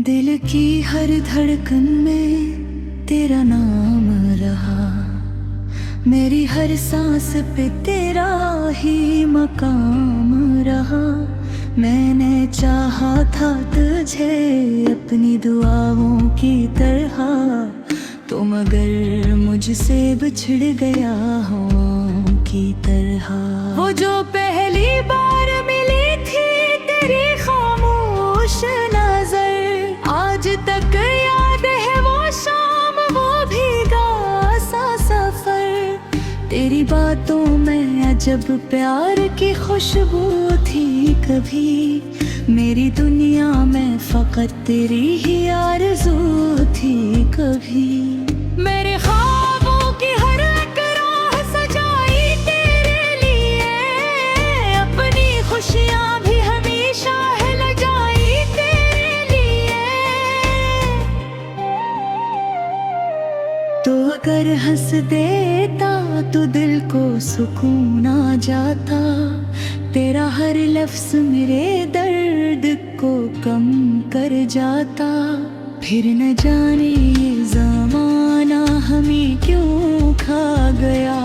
दिल की हर धड़कन में तेरा नाम रहा, मेरी हर सांस पे तेरा ही मकाम रहा। मैंने चाहा था तुझे अपनी दुआओं की तरह, तो मगर मुझसे बिछड़ गया हवाओं की तरह। वो जो पहली बार मिली थी तेरी खामोश नजर, आज तक याद है वो शाम, वो भीगा सा सफर। तेरी बातों में अजब प्यार की खुशबू थी कभी, मेरी दुनिया में फकत तेरी ही आरज़ू थी कभी। मेरे ख्वाबों की हर एक राह सजाई तेरे लिए, अपनी खुशियाँ भी हमेशा है लगाई तेरे लिए। तो अगर हंस देता तो दिल को सुकून आ जाता, तेरा हर लफ्ज़ मेरे दर्द को कम कर जाता। फिर न जाने ये ज़माना हमें क्यों खा गया,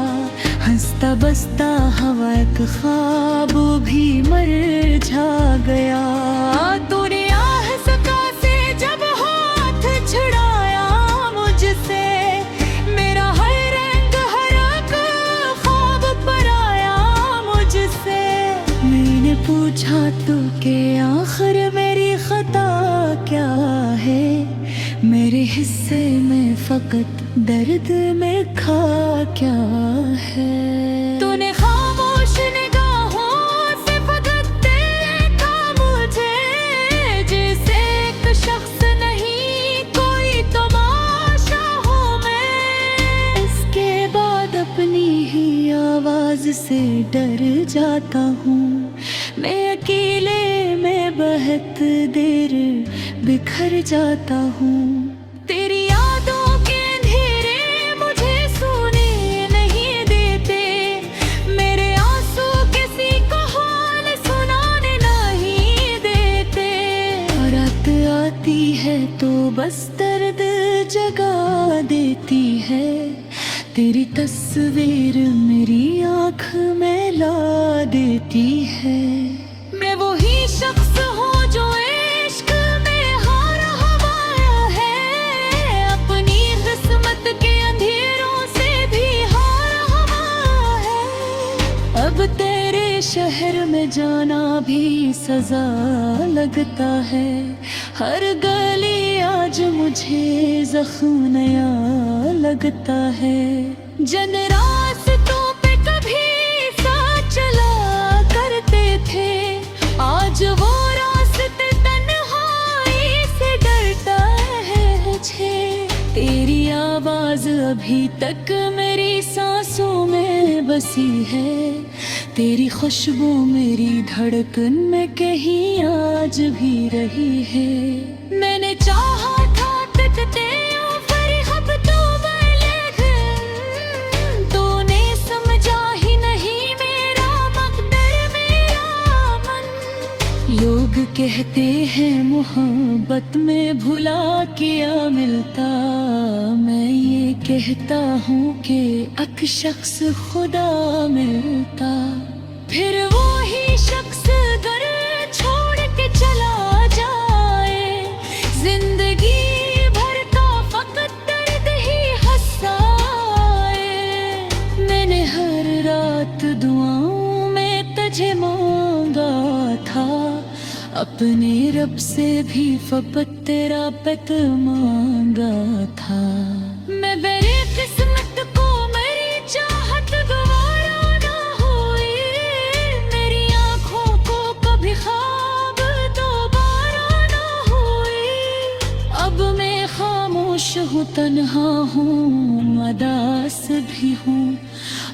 हंसता बसता हवा एक ख्वाब भी मर जा गया। तूने आह सका से जब हाथ छुड़ाया मुझसे, मेरा हर रंग हर एक ख्वाब पर आया मुझसे। मैंने पूछा तो कि आखिर मेरी खता क्या है, मेरे हिस्से में फकत दर्द में खा क्या है। तूने खामोश निगाहों से फकत देखा मुझे, जैसे एक शख्स नहीं कोई तमाशा हूँ मैं। इसके बाद अपनी ही आवाज से डर जाता हूँ, मैं अकेले में बहुत देर बिखर जाता हूँ। तेरी यादों के अंधेरे मुझे सोने नहीं देते, मेरे आंसू किसी को हाल सुनाने नहीं देते। रात आती है तो बस दर्द जगा देती है, तेरी तस्वीर मेरी आँख में ला देती है। मैं वही शख्स हूँ जो इश्क में हारा हवाया है, अपनी किस्मत के अंधेरों से भी हारा हवाया है। अब तेरे शहर में जाना भी सजा लगता है, हर गली आज मुझे जख्म नया लगता है। जन रास्तों पे कभी साथ चला करते थे, आज वो रास्ते तन्हाई से डरता है मुझे। तेरी आवाज अभी तक मेरी सांसों में बसी है, तेरी खुशबू मेरी धड़कन में कहीं आज भी रही है। मैंने चाहा था तकते फरिहब तो तूने समझा ही नहीं मेरा मकदर मेरा मन। लोग कहते हैं मोहब्बत में भुला किया मिलता, मैं ये कहता हूँ कि एक शख्स खुदा मिलता। फिर वो ही शख्स घर छोड़ के चला जाए, जिंदगी भर का फकत दर्द ही हंसाए। मैंने हर रात दुआओं में तुझे मांगा था, अपने रब से भी फकत तेरा पत मांगा था। मैं मेरी किस्मत को मेरी चाहत गवारा ना हुई, मेरी आँखों को कभी ख्वाब दोबारा ना हुई। अब मैं खामोश हूँ, तन्हा हूँ, अदास भी हूँ,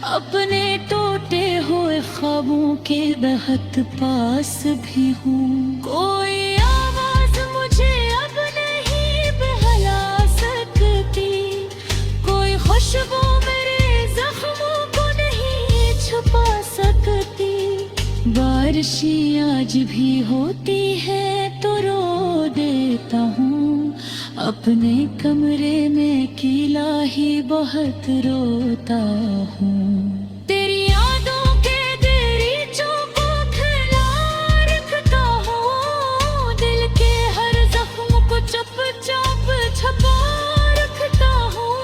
अपने टूटे हुए ख्वाबों के बहुत पास भी हूँ। कोई आवाज मुझे अब नहीं बहला सकती, बारिशी आज भी होती है तो रो देता हूँ। अपने कमरे में अकेला ही बहुत रोता हूँ। तेरी यादों के दरीचों को खिला रखता हूँ। दिल के हर जख्म को चुपचाप छुपा रखता हूँ।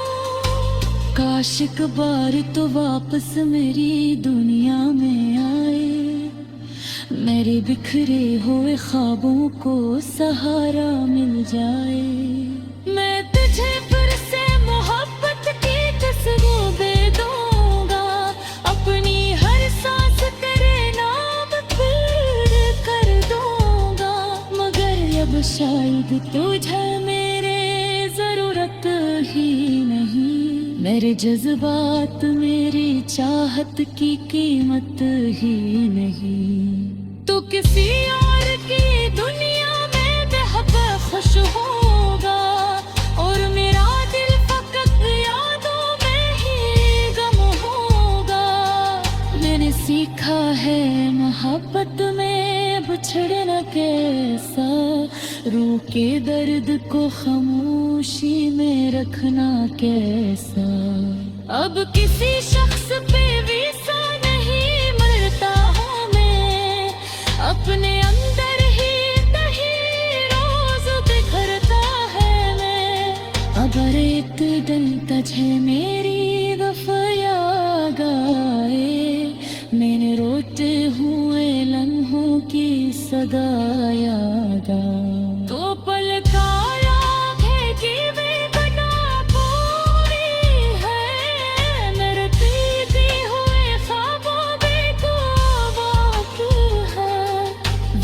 काश एक बार तो वापस मेरी दुनिया में आए, मेरे बिखरे हुए ख्वाबों को सहारा मिल जाए। मैं तुझे फिर से मोहब्बत की खुशबू दे दूंगा, अपनी हर सांस तेरे नाम फिर कर दूंगा। मगर अब शायद तुझे मेरे जरूरत ही नहीं, मेरे जज्बात मेरी चाहत की कीमत ही नहीं। तो किसी और की दुनिया में बेहद खुश होगा और मेरा दिल फकत यादों में ही गम होगा। मैंने सीखा है मोहब्बत में बिछड़ना कैसा, रूह के दर्द को खामोशी में रखना कैसा। अब किसी शख्स पे विसा नहीं मरता हूँ मैं, अपने अंदर ही तही रोज बिखरता है मैं। अगर एक दिन तुझे मेरी वफा याद आए, मैंने रोते हुए लम्हों की सदा याद आए, तो पलकाया है कि बेगुना पूरी है। मेरे पीते हुए ख्वाबों बेखौफ है,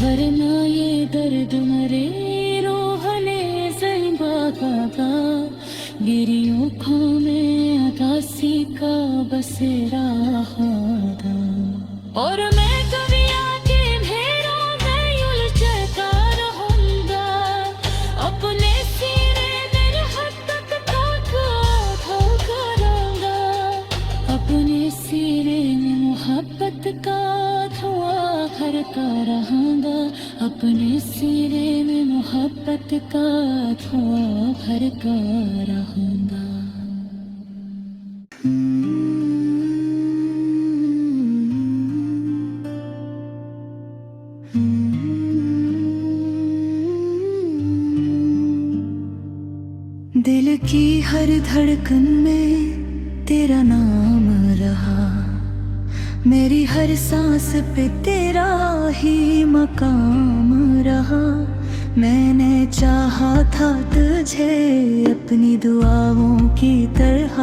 वरना ये दर्द मरे रोहले ज़िंबा का। मेरी आँखों में अदासी का बसेरा था और मैं दुनिया के घेरों में उलझता रहूंगा। अपने सीने में हद तक करूंगा, अपने सीने में मोहब्बत का धुआं भरता रहूंगा। अपने सीने में मोहब्बत का धुआं भरता रहूंगा। दिल की हर धड़कन में तेरा नाम रहा, मेरी हर सांस पे तेरा ही मकाम रहा। मैंने चाहा था तुझे अपनी दुआओं की तरह,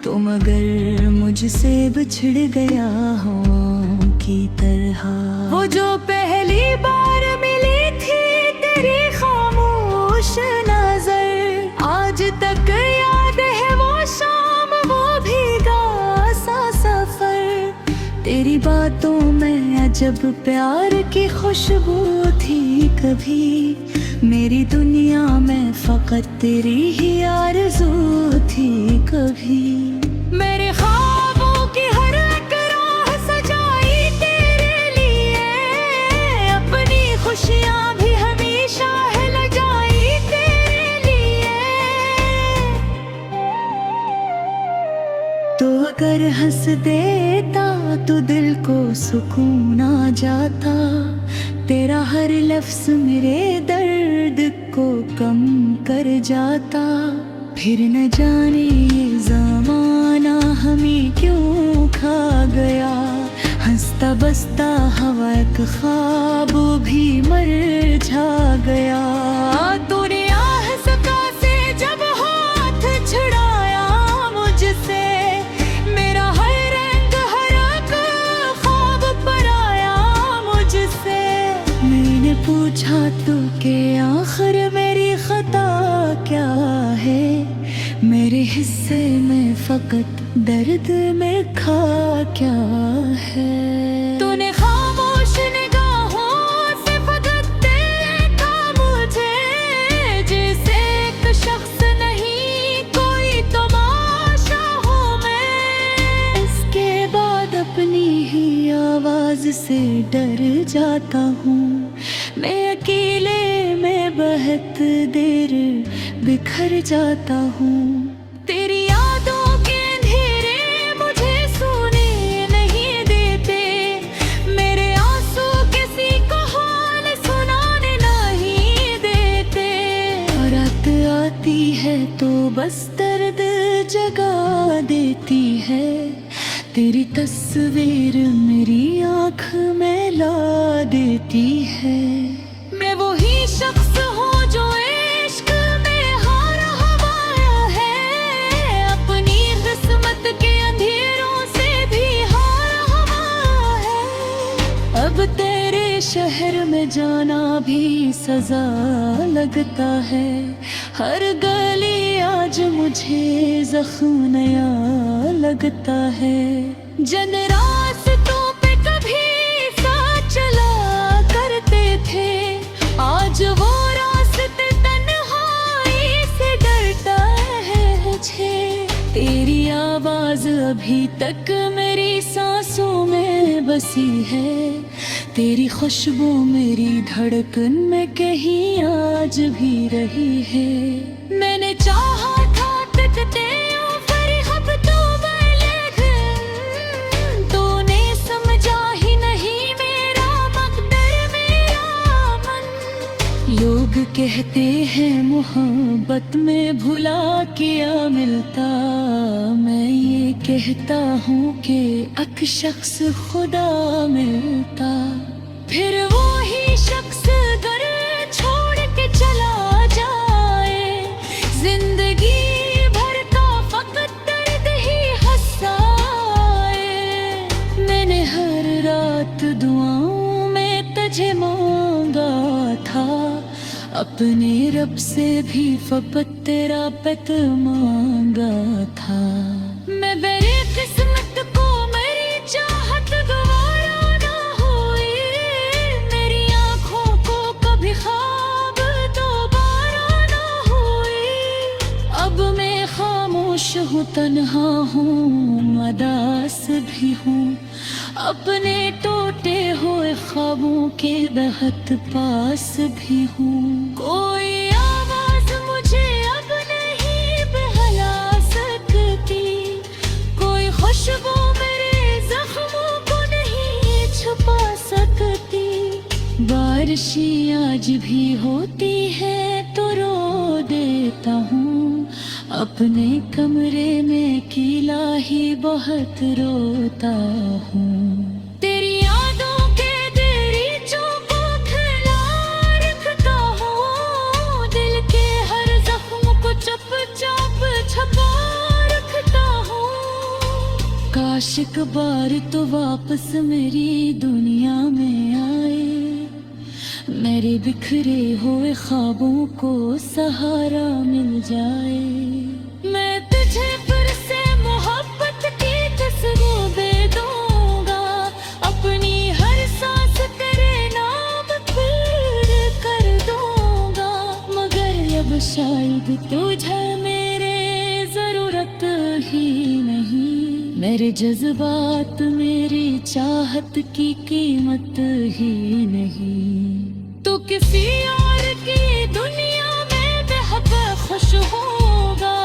तो मगर मुझसे बिछड़ गया हवाओं की तरह। वो जो पहली बार मिली थी तेरी खामोश नजर, आज तक याद है वो शाम, वो भीगा सा सफर। तेरी बातों में अजब प्यार की खुशबू थी कभी, मेरी दुनिया में फकत तेरी ही आरज़ू थी कभी। मेरे ख्वाबों की हर एक राह सजाई तेरे लिए, अपनी खुशियाँ भी हमेशा है लजाई तेरे लिए। तो अगर हंस देता तो दिल को सुकून आ जाता, तेरा हर लफ्ज़ मेरे दर्द को कम कर जाता। फिर न जाने ये ज़माना हमें क्यों खा गया, हंसता बसता हवा एक ख्वाब भी मर जा गया। तूने आह सका से जब हाथ छुड़ाया मुझसे, मेरा हर रंग हर एक ख्वाब पर आया मुझसे। मैंने पूछा तो कि आखिर मेरी खता क्या है, मेरे हिस्से में फकत दर्द में खा क्या है। तूने खामोश निगाहों से फकत देखा मुझे, जैसे एक शख्स नहीं कोई तमाशा हूँ मैं। इसके बाद अपनी ही आवाज से डर जाता हूँ। मैं अकेले में बहुत देर बिखर जाता हूँ। तेरी यादों के अंधेरे मुझे सोने नहीं देते। मेरे आंसू किसी को हाल सुनाने नहीं देते। और रात आती है तो बस दर्द जगा देती है। तेरी तस्वीर मेरी आँख में ला देती है। मैं वही शख्स हूँ जो इश्क में हारा हुआ है। अपनी किस्मत के अंधेरों से भी हारा हुआ है। अब तेरे शहर में जाना भी सजा लगता है। हर गली आज मुझे जख्म नया लगता है। जन रास्तों पे कभी साथ चला करते थे, आज वो रास्ते तन्हाई से डरता है मुझे। तेरी आवाज अभी तक मेरी सांसों में बसी है। तेरी खुशबू मेरी धड़कन में कहीं आज भी रही है। मैंने चाहा था तकते लोग कहते हैं मोहब्बत में भुला क्या मिलता। मैं ये कहता हूँ कि एक शख्स खुदा मिलता। फिर वो ही शख्स घर छोड़ के चला जाए। जिंदगी भर का फकत दर्द ही हंसाए। मैंने हर रात दुआओं में तुझे मांगा था। अपने रब से भी फकत तेरा पत मांगा था। मैं मेरी किस्मत को मेरी चाहत गवारा ना हुई। मेरी आँखों को कभी ख्वाब दोबारा ना हुई। अब मैं खामोश हूँ, तन्हा हूँ, मदास भी हूँ। अपने टूटे हुए ख्वाबों के बहुत पास भी हूँ। कोई आवाज मुझे अब नहीं बहला सकती। कोई खुशबू मेरे जख्मों को नहीं छुपा सकती। बारिशें आज भी होती है तो रो देता हूँ। अपने कमरे में अकेला ही बहुत रोता हूँ। तेरी यादों के दरीचों को खुला रखता हूँ। दिल के हर जख्म को चुपचाप छुपा रखता हूँ। काश एक बार तो वापस मेरी दुनिया में आए। मेरे बिखरे हुए ख्वाबों को सहारा मिल जाए। मैं तुझे फिर से मोहब्बत की खुशबू दे दूंगा। अपनी हर सांस तेरे नाम फिर कर दूंगा। मगर अब शायद तुझे मेरे जरूरत ही नहीं। मेरे जज्बात मेरी चाहत की कीमत ही नहीं। तो किसी और की दुनिया में बेहद खुश होगा।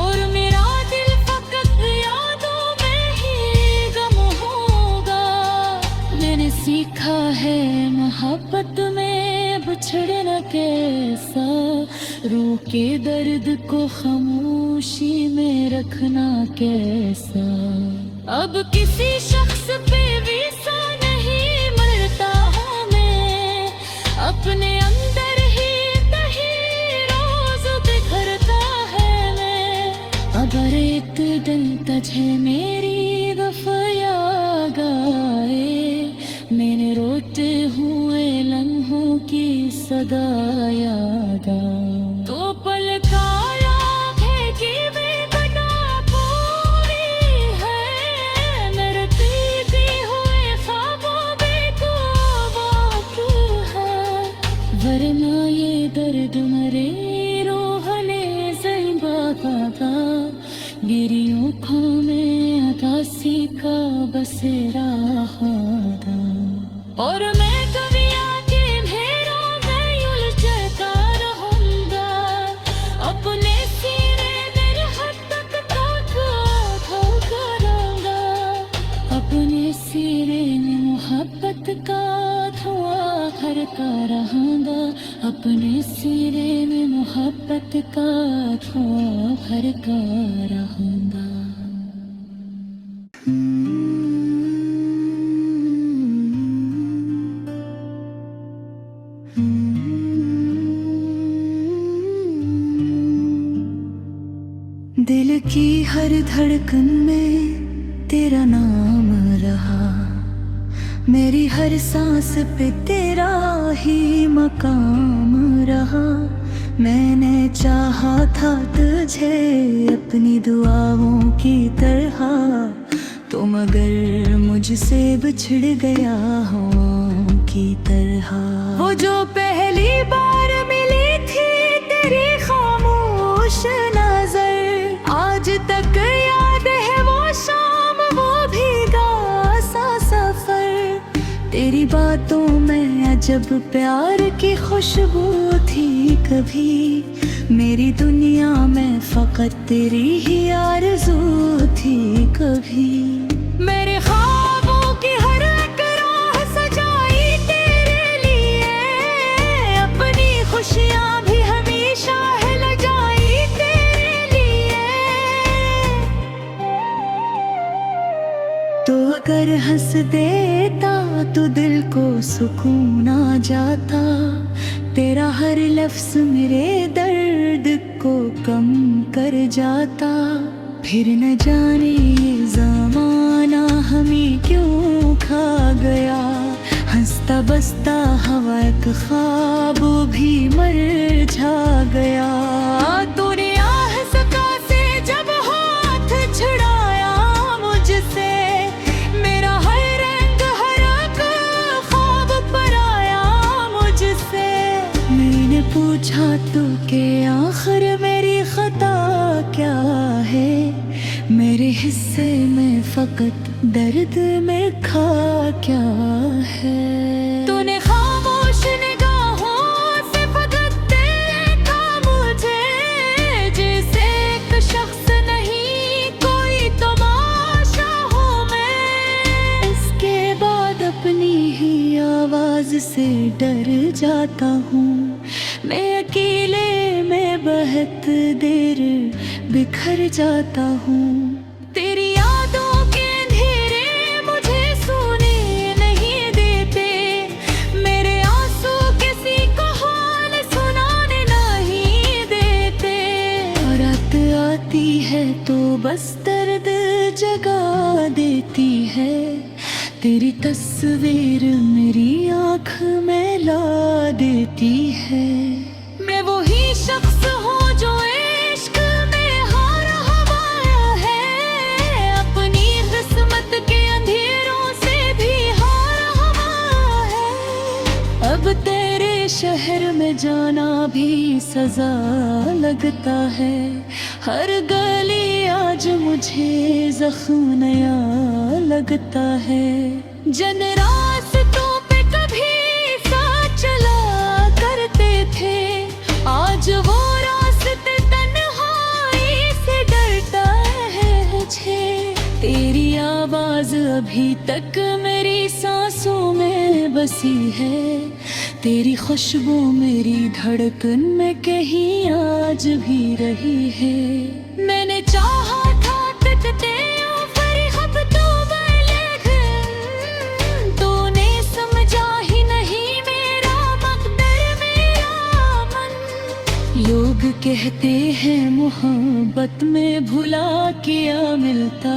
और मेरा दिल फकत यादों में ही गम होगा। मैंने सीखा है मोहब्बत में बिछड़ना कैसा। रूह के दर्द को खामोशी में रखना कैसा। अब किसी शख्स पे विसा नहीं मरता हूँ मैं। अपने अंदर ही तही रोज बिखरता है मैं। अगर एक दिन तुझे मेरी वफा याद आए। मैंने रोते हुए लम्हों की सदा याद आए। तो पल का आँखें की बेगना पूरी है। मेरे पीते हुए ख्वाबों में तो बात है। वरना ये दर्द मरे रोहने ज़िंदा था। गिरी आँखों में अदासी का बसेरा था। और मैं कभी आके अंधेरों में उलझता रहूंगा। अपने सीने में मोहब्बत का धुआं करूंगा। अपने सीने में मोहब्बत का धुआं भरता रहूंगा। अपने सीने में मोहब्बत का धुआं भरता रहूंगा। दिल की हर धड़कन में तेरा नाम रहा। मेरी हर सांस पे तेरा ही मकाम रहा। मैंने चाहा था तुझे अपनी दुआओं की तरह, तो मगर मुझसे बिछड़ गया हवाओं की तरह। वो जो पहली बार मिली थी तेरी खामोश नजर, आज तक याद है वो शाम, वो भीगा सा सफर। तेरी बातों में अजब प्यार की खुशबू थी कभी। मेरी दुनिया में फकत तेरी ही आरज़ू थी कभी। मेरे ख्वाबों की हर एक राह सजाई तेरे लिए, अपनी खुशियाँ भी हमेशा है लगाई तेरे लिए। तो अगर हंस देता तो दिल को सुकून आ जाता। तेरा हर लफ्ज़ मेरे दर्द को कम कर जाता। फिर न जाने ये ज़माना हमें क्यों खा गया। हंसता बसता हवा एक ख्वाब भी मर जा गया। तूने आह सका से जब हाथ छुड़ाया मुझसे, मेरा हर रंग हर एक ख्वाब पर आया मुझसे। मैंने पूछा तो कि आखिर मेरी खता क्या है। मेरे हिस्से में फकत दर्द में खा क्या है। तूने खामोश निगाहों से फकत देखा मुझे, जैसे एक शख्स नहीं कोई तमाशा हूँ मैं। इसके बाद अपनी ही आवाज से डर जाता हूँ। मैं अकेले में बहुत देर बिखर जाता हूँ। तेरी यादों के अंधेरे मुझे सोने नहीं देते। मेरे आंसू किसी को हाल सुनाने नहीं देते। रात आती है तो बस दर्द जगा देती है। तेरी तस्वीर मेरी आँख में ला देती है। मैं वही शख्स हूँ जो इश्क में हारा हुआ है। अपनी किस्मत के अंधेरों से भी हारा हुआ है। अब तेरे शहर में जाना भी सजा लगता है। हर गली आज मुझे जख्म नया लगता है। जन रास्तों पे कभी साथ चला करते थे, आज वो रास्ते तन्हाई से डरता है मुझे। तेरी आवाज अभी तक मेरी सांसों में बसी है। तेरी खुशबू मेरी धड़कन में कहीं आज भी रही है। मैंने चाहा था तकते फरीहब तो लेकिन तूने समझा ही नहीं मेरा मकदर मेरा मन। लोग कहते हैं मोहब्बत में भुला किया मिलता।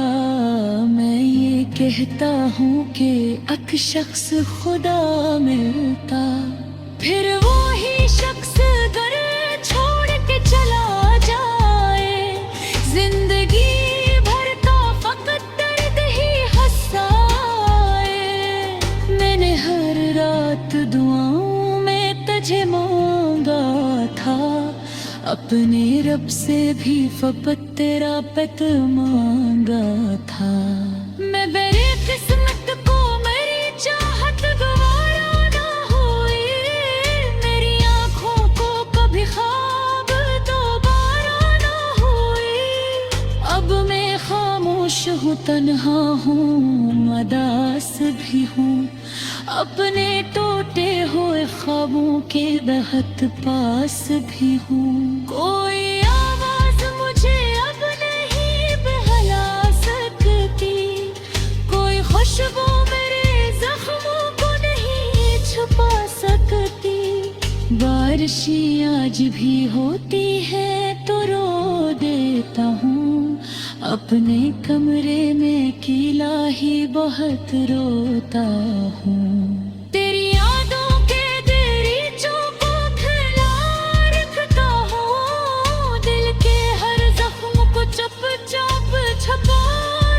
मैं ये कहता हूँ कि एक शख्स खुदा मिलता। फिर वो ही शख्स घर छोड़ के चला जाए, जिंदगी भर का फकत दर्द ही हंसाए। मैंने हर रात दुआओं में तुझे मांगा था, अपने रब से भी फकत तेरा पत मांगा था। मैं बेरे किस्मत को मेरी चाहत गवा खामोश हूँ, तन्हा हूँ, अदास भी हूँ, अपने टूटे हुए ख्वाबों के बेहद पास भी हूँ। कोई आवाज मुझे अब नहीं बहला सकती, कोई खुशबू मेरे जख्मों को नहीं छुपा सकती। बारिशें आज भी होती है तो रो देता हूँ, अपने कमरे में अकेला ही बहुत रोता हूँ। तेरी यादों के दरीचों को खुला रखता हूँ, दिल के हर जख्म को चुपचाप छुपा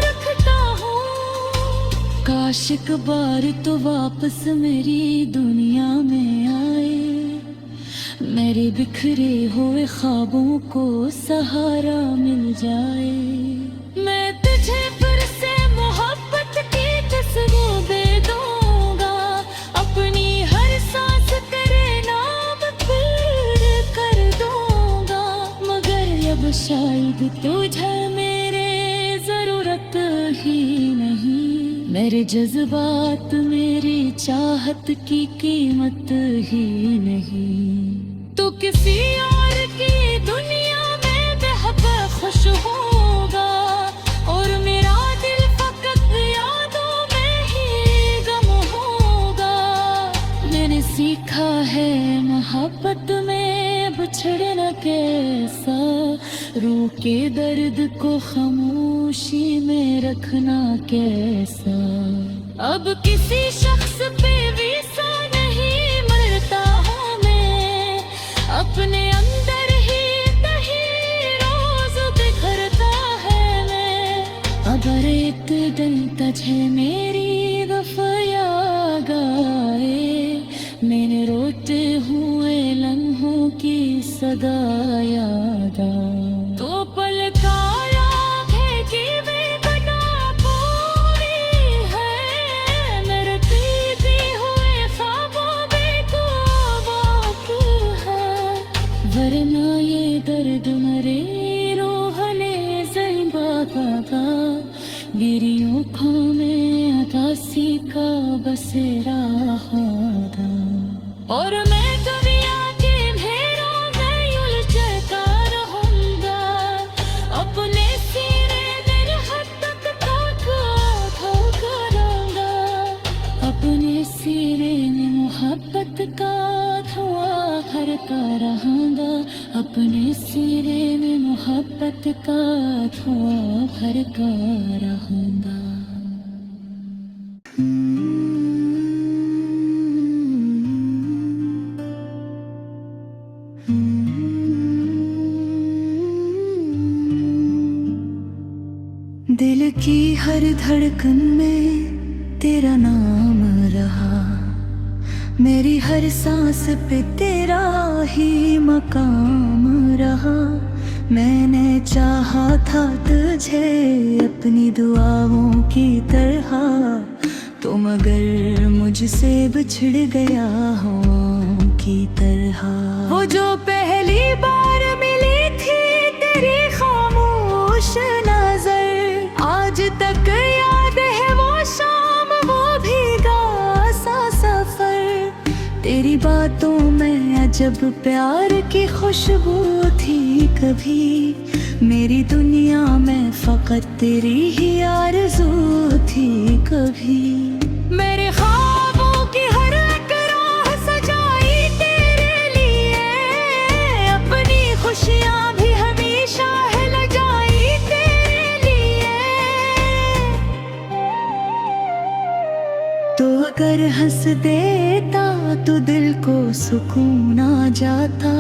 रखता हूँ। काश एक बार तो वापस मेरी दुनिया में आए, मेरे बिखरे हुए ख्वाबों को सहारा मिल जाए। मैं तुझे फिर से मोहब्बत की खुशबू दे दूंगा, अपनी हर सांस तेरे नाम फिर कर दूंगा। मगर अब शायद तुझे मेरे जरूरत ही नहीं, मेरे जज्बात मेरी चाहत की कीमत ही नहीं। तो किसी और की दुनिया में बेहद खुश होगा, और मेरा दिल फकत यादों में ही गम होगा। मैंने सीखा है मोहब्बत में बिछड़ना कैसा, रूह के दर्द को खामोशी में रखना कैसा। अब किसी शख्स पे विसा नहीं मरता हूँ मैं, अपने अंदर ही नहीं रोज बिखरता है मैं। अगर एक दिन तुझे मेरी वफा याद आए, मैंने रोते हुए लम्हों की सदा याद आए, तो पलकाया है कि बेगुना पूरी है, मेरे पीते हुए ख्वाबों में तो बाकी है। वरना ये दर्द मरे रोहने ज़िंबा का, गिरी आँखों में अदासी का बसेरा होता। और मैं दुनिया के घेरों में उलझता रहूंगा, अपने सीने में हद तक धोखा करूंगा। अपने सीने में मोहब्बत का धुआं भरता रहूंगा, अपने सीने में मोहब्बत का धुआं भरता रहूंगा। दिल की हर धड़कन में तेरा नाम रहा, मेरी हर सांस पे तेरा ही मकाम रहा। मैंने चाहा था तुझे अपनी दुआओं की तरह, तो मगर मुझसे बिछड़ गया हवाओं की तरह। वो जो पहली बार मिली थी तेरी खामोश नजर, आज तक याद है वो शाम, वो भीगा सा सफर। तेरी बातों में अजब प्यार की खुशबू थी कभी, मेरी दुनिया में फकत तेरी ही आरज़ू थी कभी। मेरे ख्वाबों की हर एक राह सजाई तेरे लिए, अपनी खुशियाँ भी हमेशा है लगाई तेरे लिए। तो अगर हंस देता तो दिल को सुकून आ जाता,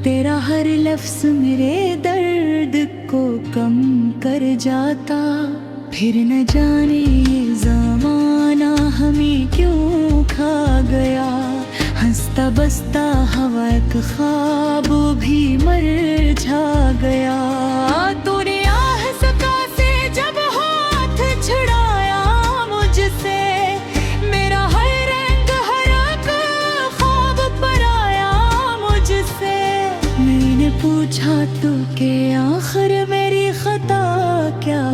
तेरा हर लफ्ज़ मेरे दर्द को कम कर जाता। फिर न जाने ये ज़माना हमें क्यों खा गया, हंसता बसता हवा एक ख्वाब भी मर जा गया। तूने आह सका से जब हाथ छुड़ाया मुझसे, मेरा हर रंग हर एक ख्वाब पर आया मुझसे। मैंने पूछा तो कि आखिर मेरी खता क्या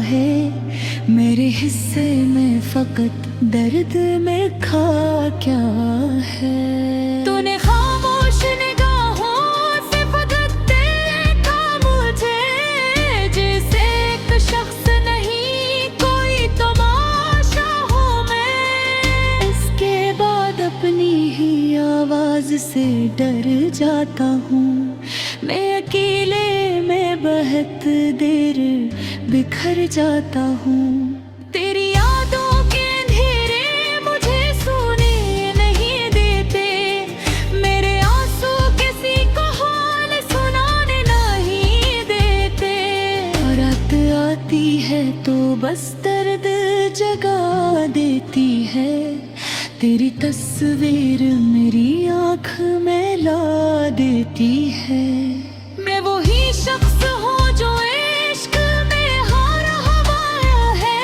है, मेरे हिस्से में फकत दर्द में खा क्या है। तूने खामोश निगाहों से फकत देखा मुझे, जैसे एक शख्स नहीं कोई तमाशा हूँ मैं। इसके बाद अपनी ही आवाज से डर जाता हूँ मैं, अकेले में बहुत देर बिखर जाता हूँ। तेरी यादों के अंधेरे मुझे सोने नहीं देते, मेरे आंसू किसी को हाल सुनाने नहीं देते। रात आती है तो बस दर्द जगा देती है, तेरी तस्वीर मेरी आँख में ला देती है। मैं वही शख्स हूँ जो इश्क में हारा हवाया है,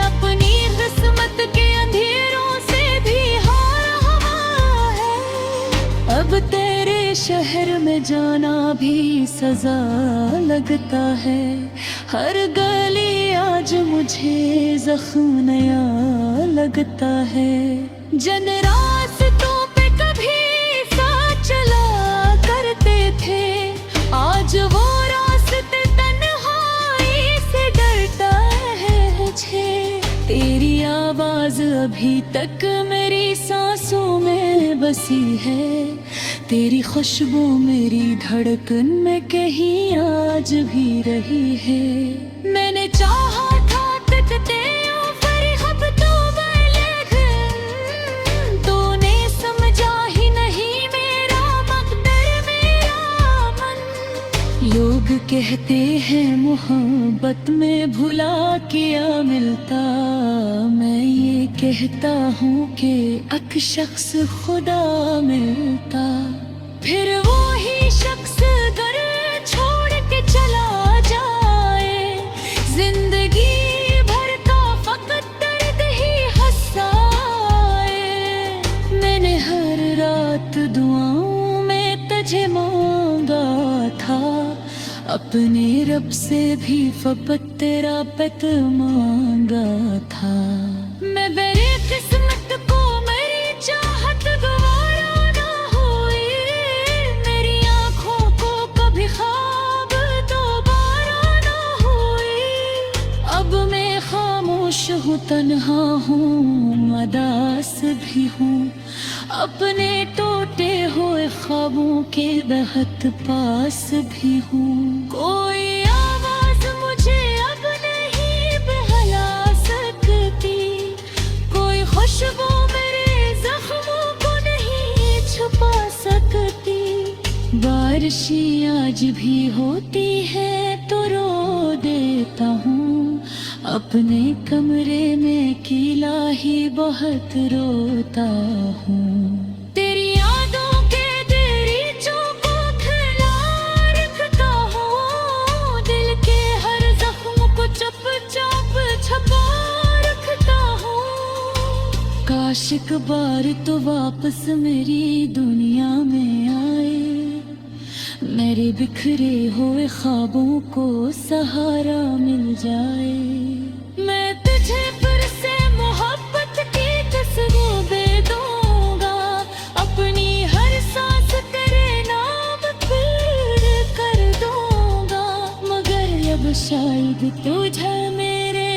अपनी किस्मत के अंधेरों से भी हारा हवाया है। अब तेरे शहर में जाना भी सजा लगता है, हर गली आज मुझे जख्म नया लगता है। जन रास्तों पे कभी साथ चला करते थे, आज वो रास्ते तन्हाई से डरता है मुझे। तेरी आवाज अभी तक मेरी सांसों में बसी है, तेरी खुशबू मेरी धड़कन में कहीं आज भी रही है। मैंने चाहा था तकते फरिहब तो बलगन, तूने समझा ही नहीं मेरा मकदर मेरा मन। लोग कहते हैं मोहब्बत में भुला क्या मिलता, मैं ये कहता हूँ कि एक शख्स खुदा मिलता। फिर वो ही शख्स घर छोड़ के चला जाए, जिंदगी भर का फकत दर्द ही हंसाए। मैंने हर रात दुआओं में तुझे मांगा था, अपने रब से भी फकत तेरा पत मांगा था। मैं मेरी किस्मत को मेरी चाहत गवारा ना हुई, मेरी आँखों को कभी ख्वाब दोबारा ना हुई। अब मैं खामोश हूँ, तन्हा हूँ, अदास भी हूँ, अपने टूटे हुए ख्वाबों के बहुत पास भी हूँ। कोई आवाज मुझे अब नहीं बहला सकती, कोई खुशबू मेरे जख्मों को नहीं छुपा सकती। बारिशें आज भी होती है तो रो देता हूँ, अपने कमरे में अकेला ही बहुत रोता हूँ। तेरी यादों के दरीचों को खुला रखता हूँ, दिल के हर जख्म को चुपचाप छुपा रखता हूँ। काश एक बार तो वापस मेरी दुनिया में आए, मेरे बिखरे हुए ख्वाबों को सहारा मिल जाए। मैं तुझे फिर से मोहब्बत की तस्वीर दे दूंगा, अपनी हर सांस तेरे नाम फिर कर दूंगा। मगर अब शायद तुझे मेरे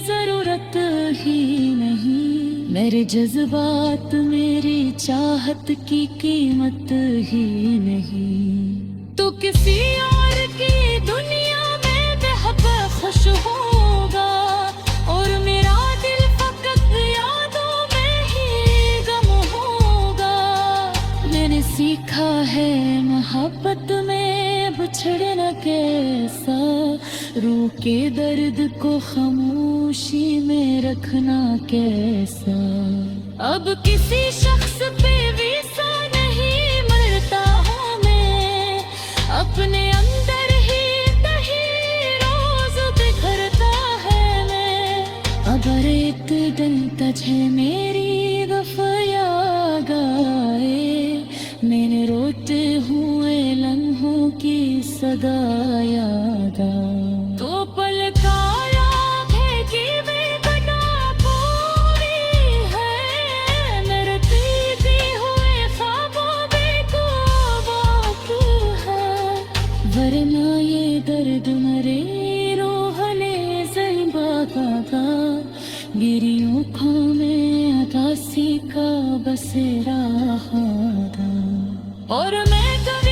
जरूरत ही नहीं, मेरे जज्बात मेरी चाहत की कीमत ही नहीं। तो किसी और की दुनिया में बेहद खुश होगा, और मेरा दिल फकत यादों में ही गम होगा। मैंने सीखा है मोहब्बत में बिछड़ना कैसा, रूह के दर्द को खामोशी में रखना कैसा। अब किसी शख्स पे विसा नहीं मरता हूँ मैं, अपने अंदर ही तही रोज बिखरता है मैं। अगर एक दिन तुझे मेरी वफा याद आए, मैंने रोते हुए लम्हों की सदा याद आए, तो पलकाया है कि मरे रोहले ज़ैबागा गिरियों खो में अदासी का बसेरा हादा और मैं कभी